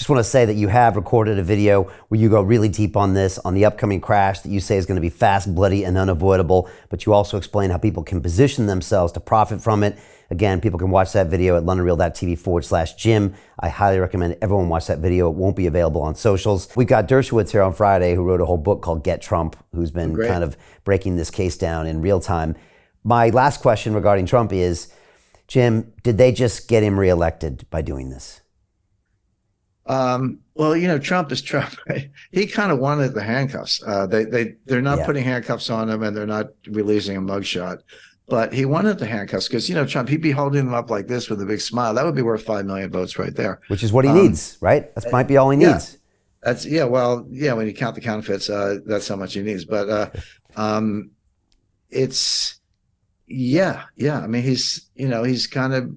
Just want to say that you have recorded a video where you go really deep on this, on the upcoming crash that you say is going to be fast, bloody, and unavoidable. But you also explain how people can position themselves to profit from it. Again, people can watch that video at londonreal.tv/Jim. I highly recommend everyone watch that video. It won't be available on socials. We've got Dershowitz here on Friday, who wrote a whole book called Get Trump, who's been kind of breaking this case down in real time. My last question regarding Trump is, Jim, did they just get him reelected by doing this? Well, you know, Trump is Trump. Right? He kind of wanted the handcuffs. They're not putting handcuffs on him, and they're not releasing a mugshot. But he wanted the handcuffs because, you know, Trump, he'd be holding them up like this with a big smile. That would be worth 5 million votes right there. Which is what he needs, right? That might be all he needs. That's when you count the counterfeits, that's how much he needs. But it's I mean, he's kind of,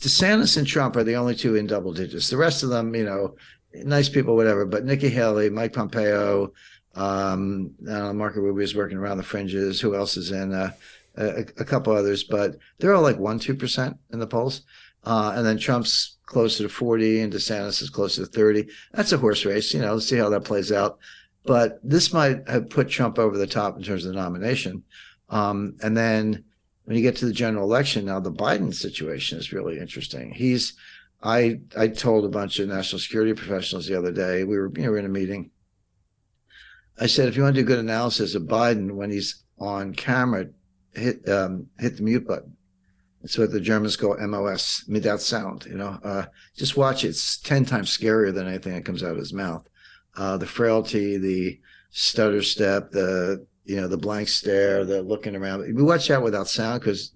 DeSantis and Trump are the only two in double digits. The rest of them, you know, nice people, whatever. But Nikki Haley, Mike Pompeo, Marco Rubio's working around the fringes. Who else is in? A couple others, but they're all like 1-2% in the polls. And then Trump's closer to 40 and DeSantis is closer to 30. That's a horse race. You know, let's see how that plays out. But this might have put Trump over the top in terms of the nomination. And then when you get to the general election, now the Biden situation is really interesting. I told a bunch of national security professionals the other day, we were in a meeting. I said, if you want to do good analysis of Biden when he's on camera, hit the mute button. It's what the Germans call MOS, without sound. You know, just watch it. It's 10 times scarier than anything that comes out of his mouth. The frailty, the stutter step, the blank stare, the looking around. We watch that without sound because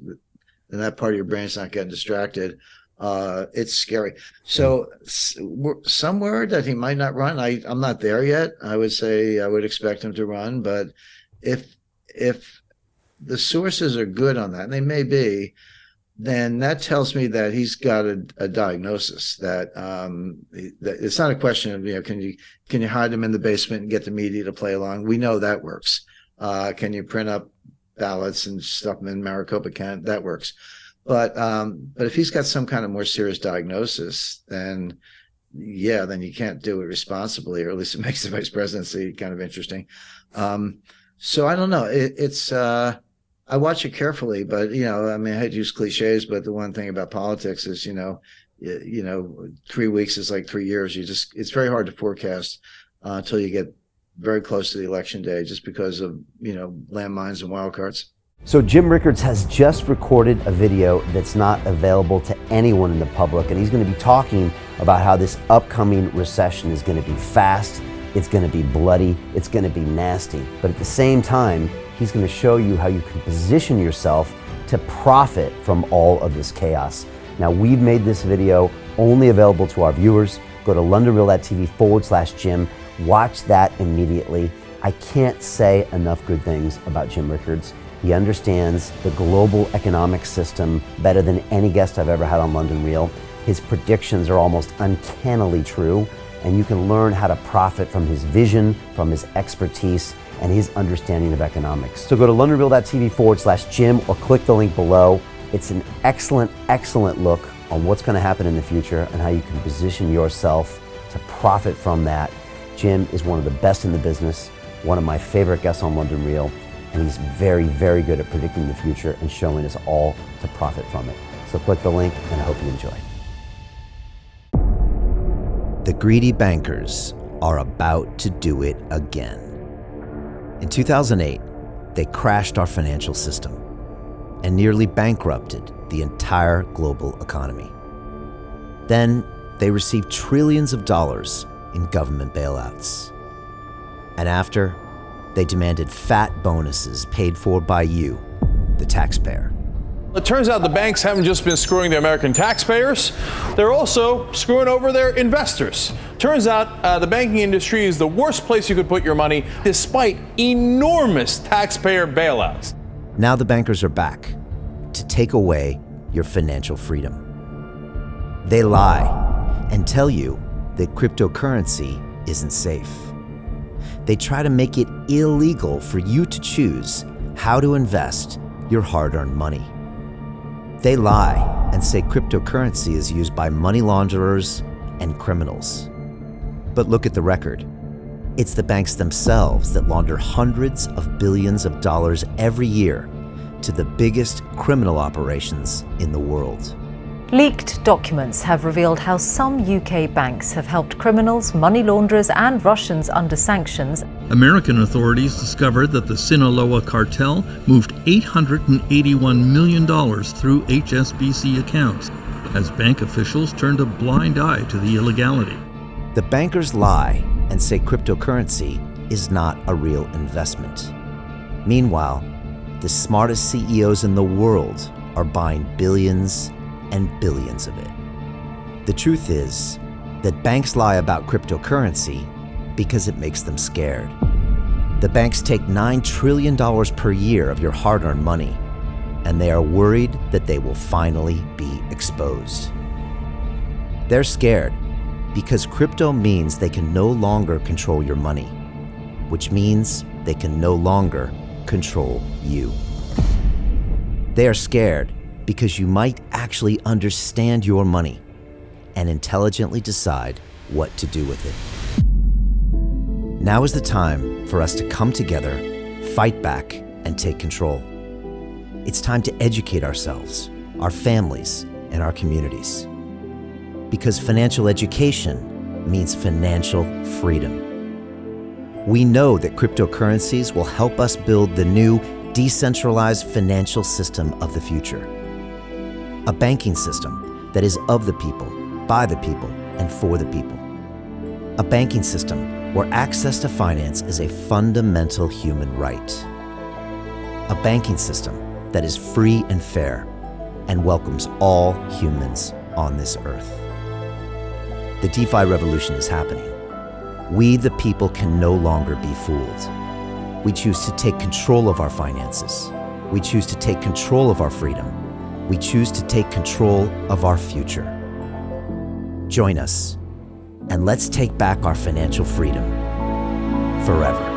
then that part of your brain's not getting distracted. It's scary. So some word that he might not run. I'm not there yet. I would say I would expect him to run, but if the sources are good on that, and they may be, then that tells me that he's got a diagnosis that it's not a question of, you know, can you hide him in the basement and get the media to play along? We know that works. Can you print up ballots and stuff them in Maricopa? That works. But if he's got some kind of more serious diagnosis, then you can't do it responsibly, or at least it makes the vice presidency kind of interesting. So I don't know. I watch it carefully, but, you know, I mean, I hate to use cliches, but the one thing about politics is, you know, 3 weeks is like 3 years. It's very hard to forecast until you get very close to the election day, just because of, you know, landmines and wild cards. So Jim Rickards has just recorded a video that's not available to anyone in the public, and he's going to be talking about how this upcoming recession is going to be fast, it's going to be bloody, it's going to be nasty. But at the same time, he's going to show you how you can position yourself to profit from all of this chaos. Now, we've made this video only available to our viewers. Go to londonreal.tv/Jim. Watch that immediately. I can't say enough good things about Jim Rickards. He understands the global economic system better than any guest I've ever had on London Real. His predictions are almost uncannily true, and you can learn how to profit from his vision, from his expertise, and his understanding of economics. So go to londonreal.tv/Jim or click the link below. It's an excellent, excellent look on what's going to happen in the future and how you can position yourself to profit from that. Jim is one of the best in the business, one of my favorite guests on London Real, and he's very, very good at predicting the future and showing us all to profit from it. So click the link, and I hope you enjoy. The greedy bankers are about to do it again. In 2008, they crashed our financial system and nearly bankrupted the entire global economy. Then they received trillions of dollars in government bailouts. And after, they demanded fat bonuses paid for by you, the taxpayer. It turns out the banks haven't just been screwing the American taxpayers, they're also screwing over their investors. Turns out the banking industry is the worst place you could put your money, despite enormous taxpayer bailouts. Now the bankers are back to take away your financial freedom. They lie and tell you that cryptocurrency isn't safe. They try to make it illegal for you to choose how to invest your hard-earned money. They lie and say cryptocurrency is used by money launderers and criminals. But look at the record. It's the banks themselves that launder hundreds of billions of dollars every year to the biggest criminal operations in the world. Leaked documents have revealed how some UK banks have helped criminals, money launderers and Russians under sanctions. American authorities discovered that the Sinaloa cartel moved $881 million through HSBC accounts as bank officials turned a blind eye to the illegality. The bankers lie and say cryptocurrency is not a real investment. Meanwhile, the smartest CEOs in the world are buying billions and billions of it. The truth is that banks lie about cryptocurrency because it makes them scared. The banks take $9 trillion per year of your hard-earned money, and they are worried that they will finally be exposed. They're scared because crypto means they can no longer control your money, which means they can no longer control you. They are scared because you might actually understand your money and intelligently decide what to do with it. Now is the time for us to come together, fight back, and take control. It's time to educate ourselves, our families, and our communities. Because financial education means financial freedom. We know that cryptocurrencies will help us build the new decentralized financial system of the future. A banking system that is of the people, by the people, and for the people. A banking system where access to finance is a fundamental human right. A banking system that is free and fair and welcomes all humans on this earth. The DeFi revolution is happening. We, the people, can no longer be fooled. We choose to take control of our finances. We choose to take control of our freedom. We choose to take control of our future. Join us, and let's take back our financial freedom forever.